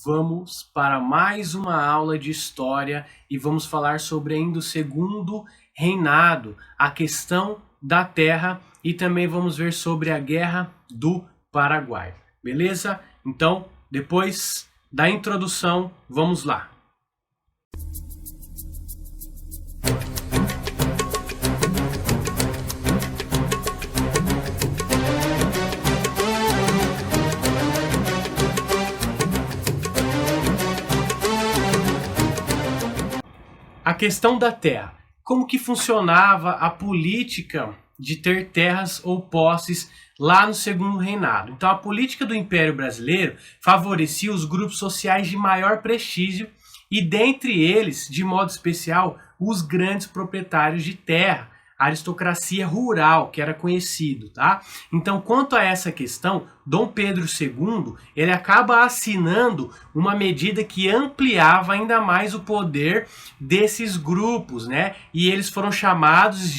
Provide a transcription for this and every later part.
Vamos para mais uma aula de história e vamos falar sobre ainda o segundo reinado, a questão da terra, e também vamos ver sobre a Guerra do Paraguai. Beleza? Então, depois da introdução, vamos lá. A questão da terra. Como que funcionava a política de ter terras ou posses lá no segundo reinado? Então, a política do Império Brasileiro favorecia os grupos sociais de maior prestígio e, dentre eles, de modo especial, os grandes proprietários de terra, a aristocracia rural, que era conhecido, tá? Então, quanto a essa questão, Dom Pedro II, ele acaba assinando uma medida que ampliava ainda mais o poder desses grupos, né? E eles foram chamados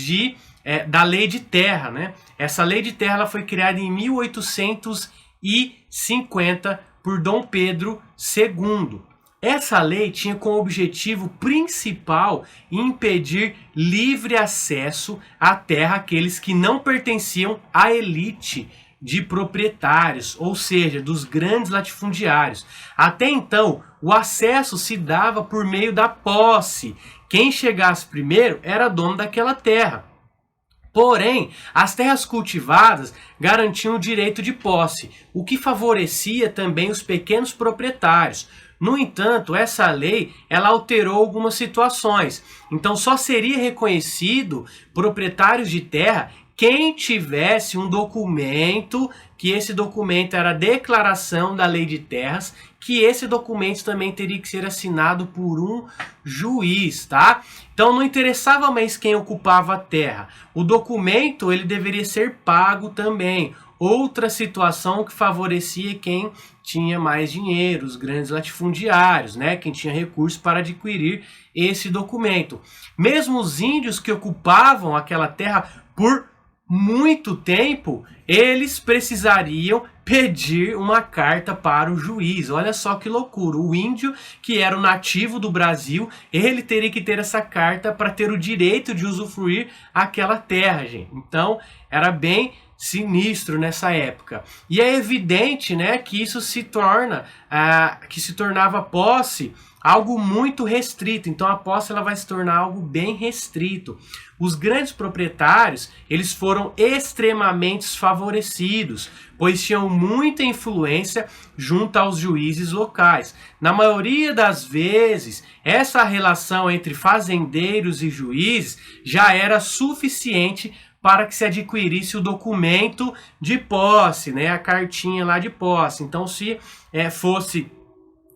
da Lei de Terra, né? Essa Lei de Terra ela foi criada em 1850 por Dom Pedro II. Essa lei tinha como objetivo principal impedir livre acesso à terra àqueles que não pertenciam à elite de proprietários, ou seja, dos grandes latifundiários. Até então, o acesso se dava por meio da posse. Quem chegasse primeiro era dono daquela terra. Porém, as terras cultivadas garantiam o direito de posse, o que favorecia também os pequenos proprietários. No entanto, essa lei ela alterou algumas situações. Então, só seria reconhecido proprietários de terra quem tivesse um documento, que esse documento era a declaração da Lei de Terras, que esse documento também teria que ser assinado por um juiz, tá? Então não interessava mais quem ocupava a terra. O documento ele deveria ser pago também. Outra situação que favorecia quem tinha mais dinheiro, os grandes latifundiários, né? Quem tinha recursos para adquirir esse documento. Mesmo os índios que ocupavam aquela terra por muito tempo, eles precisariam pedir uma carta para o juiz. Olha só que loucura. O índio, que era o nativo do Brasil, ele teria que ter essa carta para ter o direito de usufruir aquela terra, gente. Então, era bem sinistro nessa época. E é evidente, né, que isso se tornava posse algo muito restrito. Então a posse ela vai se tornar algo bem restrito. Os grandes proprietários, eles foram extremamente favorecidos, pois tinham muita influência junto aos juízes locais. Na maioria das vezes, essa relação entre fazendeiros e juízes já era suficiente para que se adquirisse o documento de posse, né, a cartinha lá de posse. Então, se fosse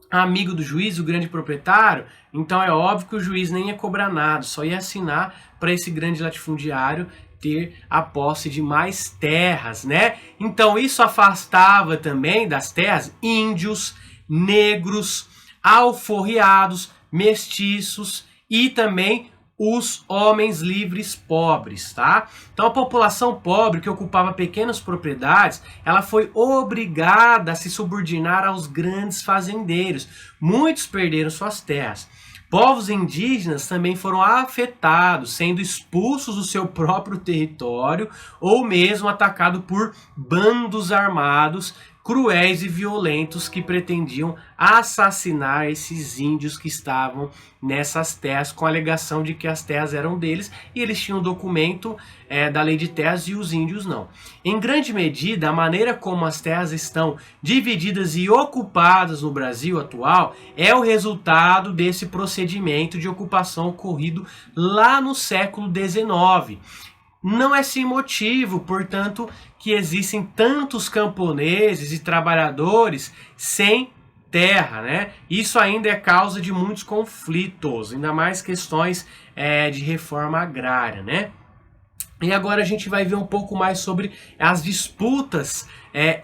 amigo do juiz, o grande proprietário, então é óbvio que o juiz nem ia cobrar nada, só ia assinar para esse grande latifundiário ter a posse de mais terras, né? Então isso afastava também das terras índios, negros, alforriados, mestiços e também os homens livres pobres, tá? Então a população pobre que ocupava pequenas propriedades, ela foi obrigada a se subordinar aos grandes fazendeiros. Muitos perderam suas terras. Povos indígenas também foram afetados, sendo expulsos do seu próprio território ou mesmo atacados por bandos armados cruéis e violentos que pretendiam assassinar esses índios que estavam nessas terras com a alegação de que as terras eram deles e eles tinham documento da Lei de Terras e os índios não. Em grande medida, a maneira como as terras estão divididas e ocupadas no Brasil atual é o resultado desse procedimento de ocupação ocorrido lá no século XIX. Não é sem motivo, portanto, que existem tantos camponeses e trabalhadores sem terra, né? Isso ainda é causa de muitos conflitos, ainda mais questões de reforma agrária, né? E agora a gente vai ver um pouco mais sobre as disputas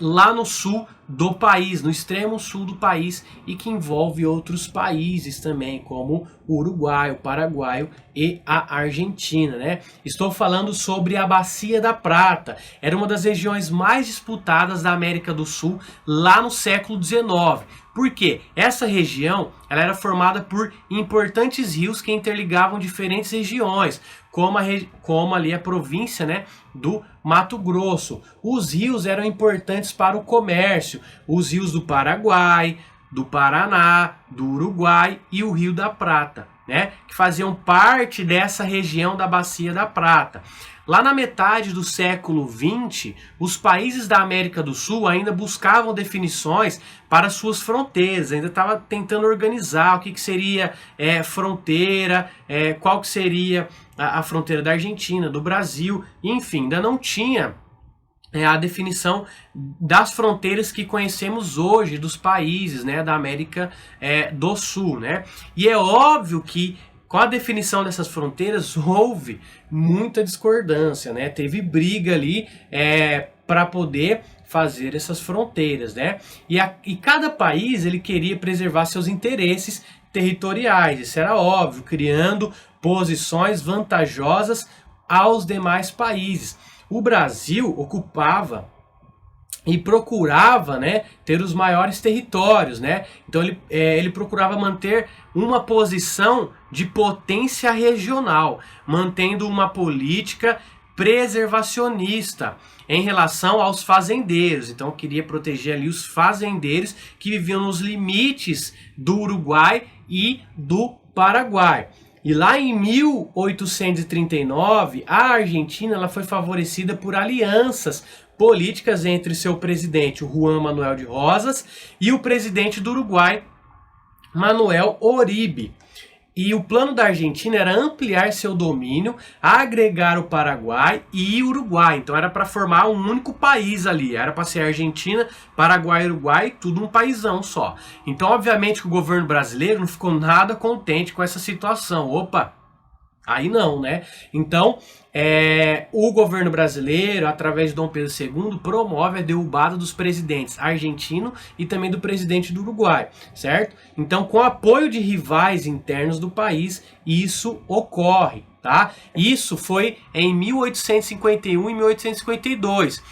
lá no sul do país, no extremo sul do país, e que envolve outros países também, como o Uruguai, o Paraguai e a Argentina, né? Estou falando sobre a Bacia da Prata. Era uma das regiões mais disputadas da América do Sul lá no século XIX. Por quê? Essa região ela era formada por importantes rios que interligavam diferentes regiões, como ali a província, né, do Mato Grosso. Os rios eram importantes para o comércio, os rios do Paraguai, do Paraná, do Uruguai e o Rio da Prata, né, que faziam parte dessa região da Bacia da Prata. Lá na metade do século XX, os países da América do Sul ainda buscavam definições para suas fronteiras, ainda estava tentando organizar o que seria fronteira, qual que seria a fronteira da Argentina, do Brasil, enfim, ainda não tinha a definição das fronteiras que conhecemos hoje dos países, né, da América do Sul, né? E é óbvio que com a definição dessas fronteiras houve muita discordância, né? Teve briga ali para poder fazer essas fronteiras, né? E cada país ele queria preservar seus interesses territoriais, isso era óbvio, criando posições vantajosas aos demais países. O Brasil ocupava e procurava, né, ter os maiores territórios, né? Então ele procurava manter uma posição de potência regional, mantendo uma política preservacionista em relação aos fazendeiros. Então queria proteger ali os fazendeiros que viviam nos limites do Uruguai e do Paraguai. E lá em 1839, a Argentina ela foi favorecida por alianças políticas entre seu presidente, o Juan Manuel de Rosas, e o presidente do Uruguai, Manuel Oribe. E o plano da Argentina era ampliar seu domínio, agregar o Paraguai e o Uruguai. Então era para formar um único país ali. Era para ser Argentina, Paraguai e Uruguai, tudo um paizão só. Então, obviamente, que o governo brasileiro não ficou nada contente com essa situação. Opa! Aí não, né? Então, o governo brasileiro, através de Dom Pedro II, promove a derrubada dos presidentes argentino e também do presidente do Uruguai, certo? Então, com apoio de rivais internos do país, isso ocorre, tá? Isso foi em 1851 e 1852.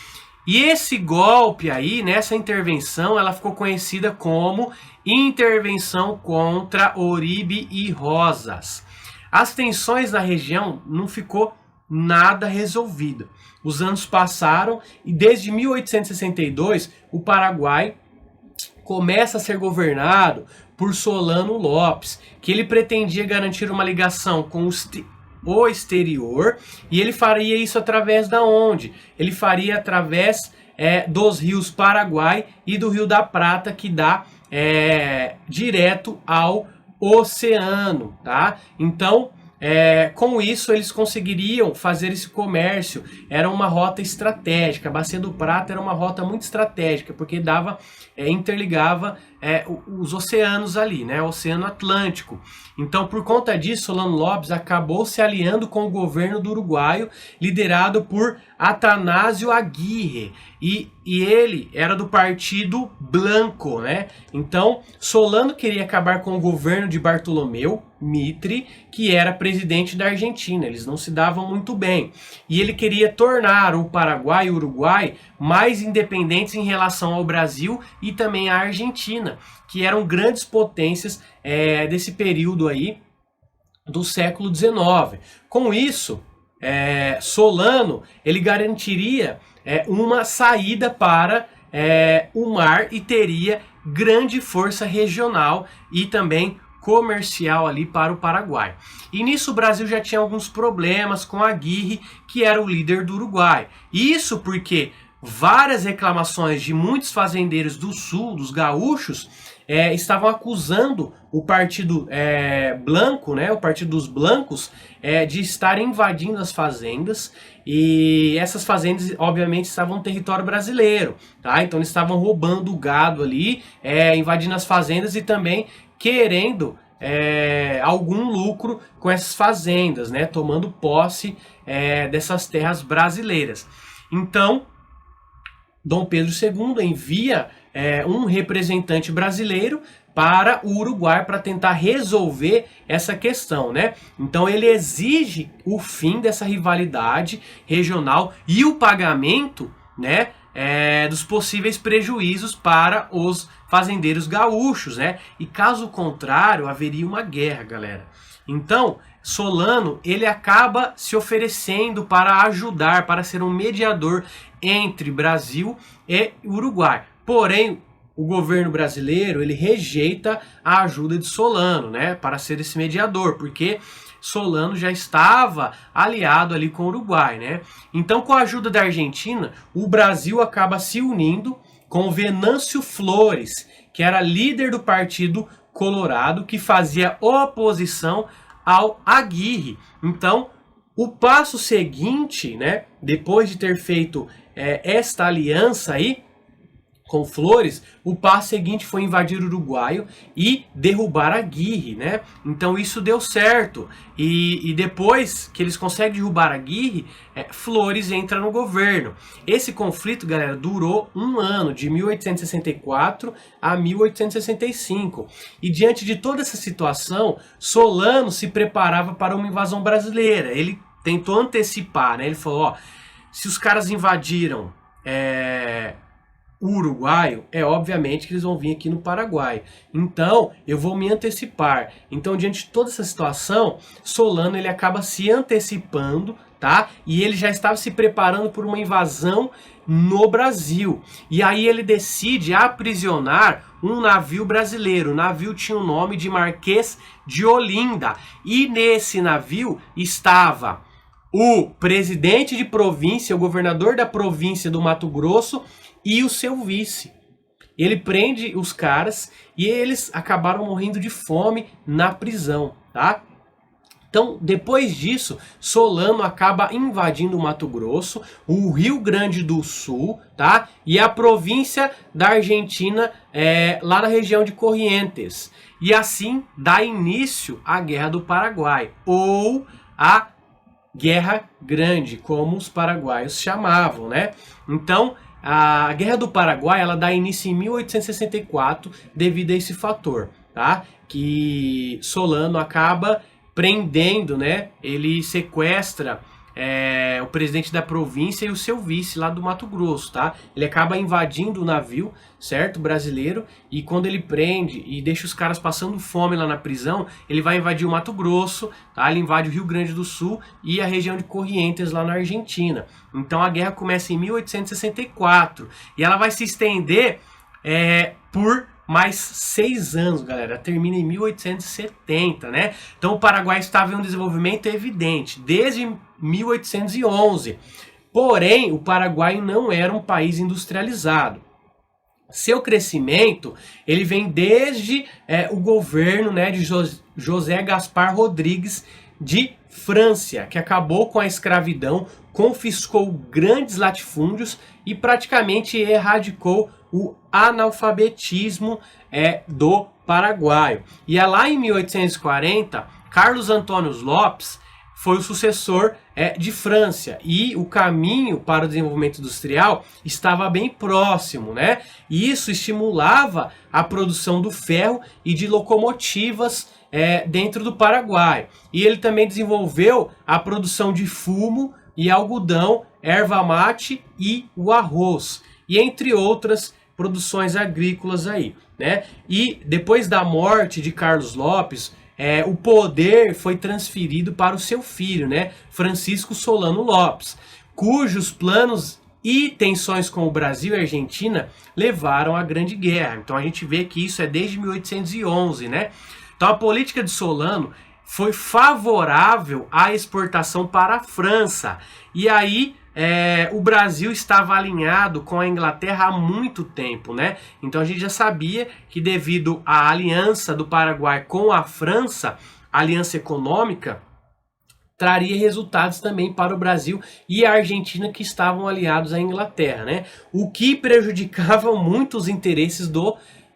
E esse golpe aí, nessa intervenção, ela ficou conhecida como Intervenção contra Oribe e Rosas. As tensões na região não ficou nada resolvida. Os anos passaram e desde 1862 o Paraguai começa a ser governado por Solano Lopes, que ele pretendia garantir uma ligação com o exterior, e ele faria isso através da onde? Ele faria através dos rios Paraguai e do Rio da Prata, que dá direto ao oceano, tá? Então, com isso eles conseguiriam fazer esse comércio. Era uma rota estratégica. A Bacia do Prata era uma rota muito estratégica, porque interligava os oceanos ali, né? O Oceano Atlântico. Então, por conta disso, Solano Lopes acabou se aliando com o governo do Uruguai, liderado por Atanásio Aguirre. E ele era do Partido Blanco, né? Então, Solano queria acabar com o governo de Bartolomeu Mitre, que era presidente da Argentina. Eles não se davam muito bem. E ele queria tornar o Paraguai e o Uruguai mais independentes em relação ao Brasil e também à Argentina, que eram grandes potências desse período aí do século XIX. Com isso, Solano ele garantiria uma saída para o mar e teria grande força regional e também comercial ali para o Paraguai. E nisso o Brasil já tinha alguns problemas com Aguirre, que era o líder do Uruguai. Isso porque várias reclamações de muitos fazendeiros do sul, dos gaúchos, estavam acusando o Partido Blanco, né, o Partido dos Blancos, de estar invadindo as fazendas, e essas fazendas obviamente estavam no território brasileiro, tá? Então eles estavam roubando o gado ali, invadindo as fazendas e também querendo algum lucro com essas fazendas, né, tomando posse dessas terras brasileiras. Então Dom Pedro II envia um representante brasileiro para o Uruguai para tentar resolver essa questão, né? Então ele exige o fim dessa rivalidade regional e o pagamento, né, dos possíveis prejuízos para os fazendeiros gaúchos, né? E caso contrário, haveria uma guerra, galera. Então, Solano, ele acaba se oferecendo para ajudar, para ser um mediador entre Brasil e Uruguai. Porém, o governo brasileiro, ele rejeita a ajuda de Solano, né, para ser esse mediador, porque Solano já estava aliado ali com o Uruguai, né? Então, com a ajuda da Argentina, o Brasil acaba se unindo com Venâncio Flores, que era líder do Partido Colorado, que fazia oposição ao Aguirre. Então, o passo seguinte, né, depois de ter feito esta aliança aí com Flores, o passo seguinte foi invadir o Uruguai e derrubar Aguirre, né? Então isso deu certo. E depois que eles conseguem derrubar Aguirre, Flores entra no governo. Esse conflito, galera, durou um ano, de 1864 a 1865. E diante de toda essa situação, Solano se preparava para uma invasão brasileira. Ele tentou antecipar, né? Ele falou, ó, se os caras invadiram o uruguaio, obviamente que eles vão vir aqui no Paraguai. Então, eu vou me antecipar. Então, diante de toda essa situação, Solano ele acaba se antecipando, tá? E ele já estava se preparando por uma invasão no Brasil. E aí ele decide aprisionar um navio brasileiro. O navio tinha o nome de Marquês de Olinda. E nesse navio estava o presidente de província, o governador da província do Mato Grosso, e o seu vice. Ele prende os caras e eles acabaram morrendo de fome na prisão, tá? Então, depois disso, Solano acaba invadindo o Mato Grosso, o Rio Grande do Sul, tá? E a província da Argentina, lá na região de Corrientes. E assim dá início à Guerra do Paraguai, ou a Guerra Grande, como os paraguaios chamavam, né? Então, a Guerra do Paraguai, ela dá início em 1864 devido a esse fator, tá? Que Solano acaba prendendo, né? Ele sequestra o presidente da província e o seu vice lá do Mato Grosso, tá? Ele acaba invadindo o navio, certo? Brasileiro, e quando ele prende e deixa os caras passando fome lá na prisão, ele vai invadir o Mato Grosso, tá? Ele invade o Rio Grande do Sul e a região de Corrientes lá na Argentina. Então a guerra começa em 1864 e ela vai se estender por mais 6 anos, galera. Termina em 1870, né? Então o Paraguai estava em um desenvolvimento evidente desde 1811. Porém, o Paraguai não era um país industrializado. Seu crescimento, ele vem desde o governo, né, de José Gaspar Rodrigues de França, que acabou com a escravidão, confiscou grandes latifúndios e praticamente erradicou o analfabetismo do Paraguai. E é lá em 1840, Carlos Antônio Lopes foi o sucessor de França, e o caminho para o desenvolvimento industrial estava bem próximo, né? E isso estimulava a produção do ferro e de locomotivas dentro do Paraguai. E ele também desenvolveu a produção de fumo e algodão, erva mate e o arroz, e entre outras produções agrícolas aí, né? E depois da morte de Carlos Lopes, o poder foi transferido para o seu filho, né, Francisco Solano Lopes, cujos planos e tensões com o Brasil e a Argentina levaram à Grande Guerra. Então a gente vê que isso é desde 1811, né? Então a política de Solano foi favorável à exportação para a França. E aí o Brasil estava alinhado com a Inglaterra há muito tempo, né? Então a gente já sabia que devido à aliança do Paraguai com a França, a aliança econômica, traria resultados também para o Brasil e a Argentina, que estavam aliados à Inglaterra, né? O que prejudicava muito os interesses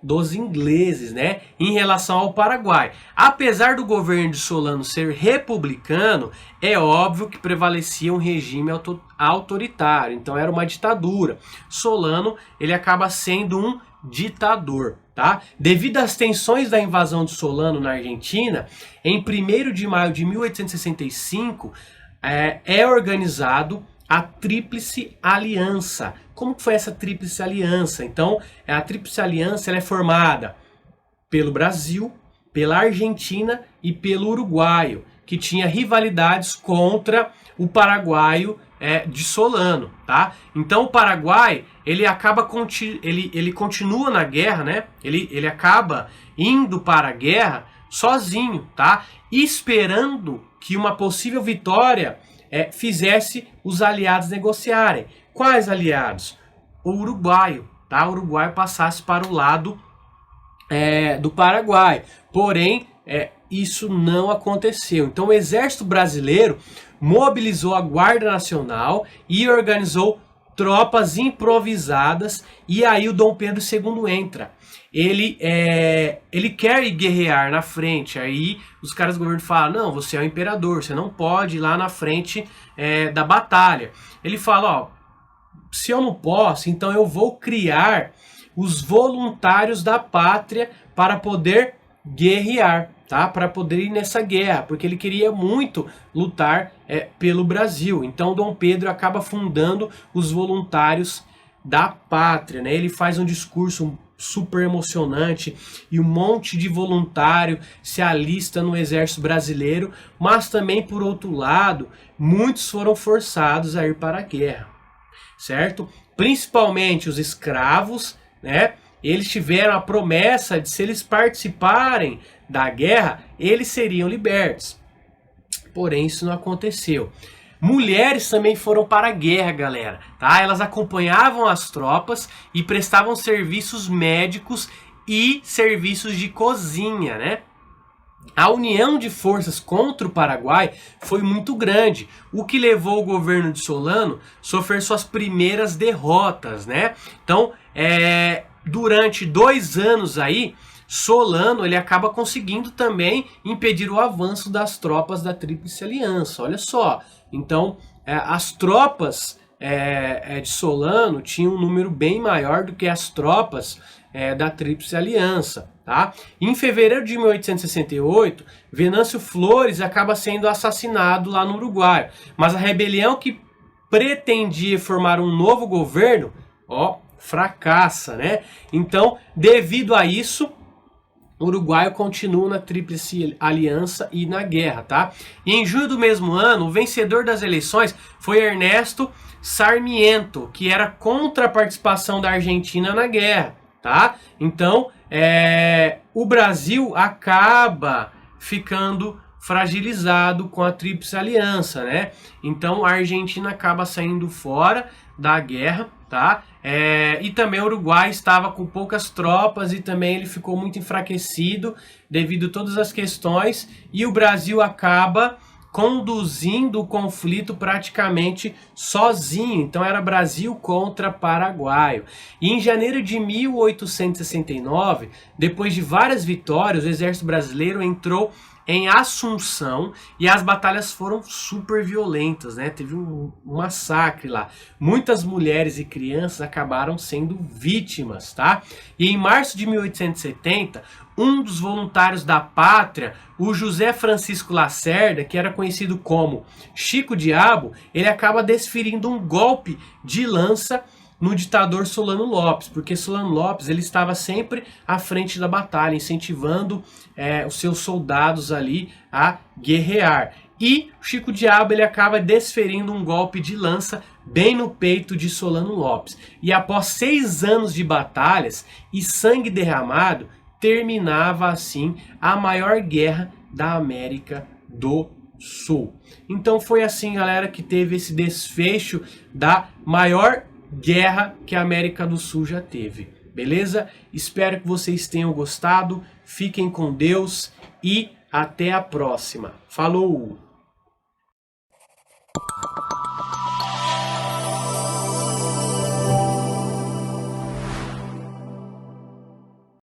dos ingleses, né, em relação ao Paraguai. Apesar do governo de Solano ser republicano, é óbvio que prevalecia um regime autoritário, então era uma ditadura. Solano, ele acaba sendo um ditador, tá? Devido às tensões da invasão de Solano na Argentina, em 1º de maio de 1865, é organizado a Tríplice Aliança, como que foi essa Tríplice Aliança? Então, a Tríplice Aliança ela é formada pelo Brasil, pela Argentina e pelo Uruguaio, que tinha rivalidades contra o paraguaio de Solano, tá? Então o Paraguai, ele acaba ele continua na guerra, né? Ele acaba indo para a guerra sozinho, tá? Esperando que uma possível vitória fizesse os aliados negociarem. Quais aliados? O uruguaio, tá? O uruguaio passasse para o lado do Paraguai. Porém, isso não aconteceu. Então o exército brasileiro mobilizou a Guarda Nacional e organizou tropas improvisadas, e aí o Dom Pedro II entra. Ele quer ir guerrear na frente, aí os caras do governo falam, não, você é o imperador, você não pode ir lá na frente da batalha. Ele fala, ó, se eu não posso, então eu vou criar os voluntários da pátria para poder guerrear, tá? Para poder ir nessa guerra, porque ele queria muito lutar pelo Brasil. Então Dom Pedro acaba fundando os voluntários da pátria, né? Ele faz um discurso super emocionante e um monte de voluntário se alista no exército brasileiro, mas também, por outro lado, muitos foram forçados a ir para a guerra, certo? Principalmente os escravos, né? Eles tiveram a promessa de, se eles participarem da guerra, eles seriam libertos. Porém, isso não aconteceu. Mulheres também foram para a guerra, galera, tá? Elas acompanhavam as tropas e prestavam serviços médicos e serviços de cozinha, né? A união de forças contra o Paraguai foi muito grande, o que levou o governo de Solano a sofrer suas primeiras derrotas, né? Então, durante 2 anos aí, Solano ele acaba conseguindo também impedir o avanço das tropas da Tríplice Aliança. Olha só, então as tropas de Solano tinham um número bem maior do que as tropas da Tríplice Aliança. Tá? Em fevereiro de 1868, Venâncio Flores acaba sendo assassinado lá no Uruguai, mas a rebelião que pretendia formar um novo governo, fracassa, né? Então, devido a isso, o uruguaio continua na Tríplice Aliança e na guerra, tá? E em junho do mesmo ano, o vencedor das eleições foi Ernesto Sarmiento, que era contra a participação da Argentina na guerra, tá? Então, o Brasil acaba ficando fragilizado com a Tríplice Aliança, né? Então, a Argentina acaba saindo fora da guerra, tá? E também o Uruguai estava com poucas tropas e também ele ficou muito enfraquecido devido a todas as questões, e o Brasil acaba conduzindo o conflito praticamente sozinho. Então era Brasil contra Paraguai. E em janeiro de 1869, depois de várias vitórias, o exército brasileiro entrou em Assunção e as batalhas foram super violentas, né? Teve um massacre lá. Muitas mulheres e crianças acabaram sendo vítimas, tá? E em março de 1870, um dos voluntários da pátria, o José Francisco Lacerda, que era conhecido como Chico Diabo, ele acaba desferindo um golpe de lança no ditador Solano Lopes, porque Solano Lopes ele estava sempre à frente da batalha, incentivando os seus soldados ali a guerrear. E Chico Diabo ele acaba desferindo um golpe de lança bem no peito de Solano Lopes. E após 6 anos de batalhas e sangue derramado, terminava assim a maior guerra da América do Sul. Então foi assim, galera, que teve esse desfecho da maior guerra que a América do Sul já teve. Beleza? Espero que vocês tenham gostado. Fiquem com Deus e até a próxima. Falou!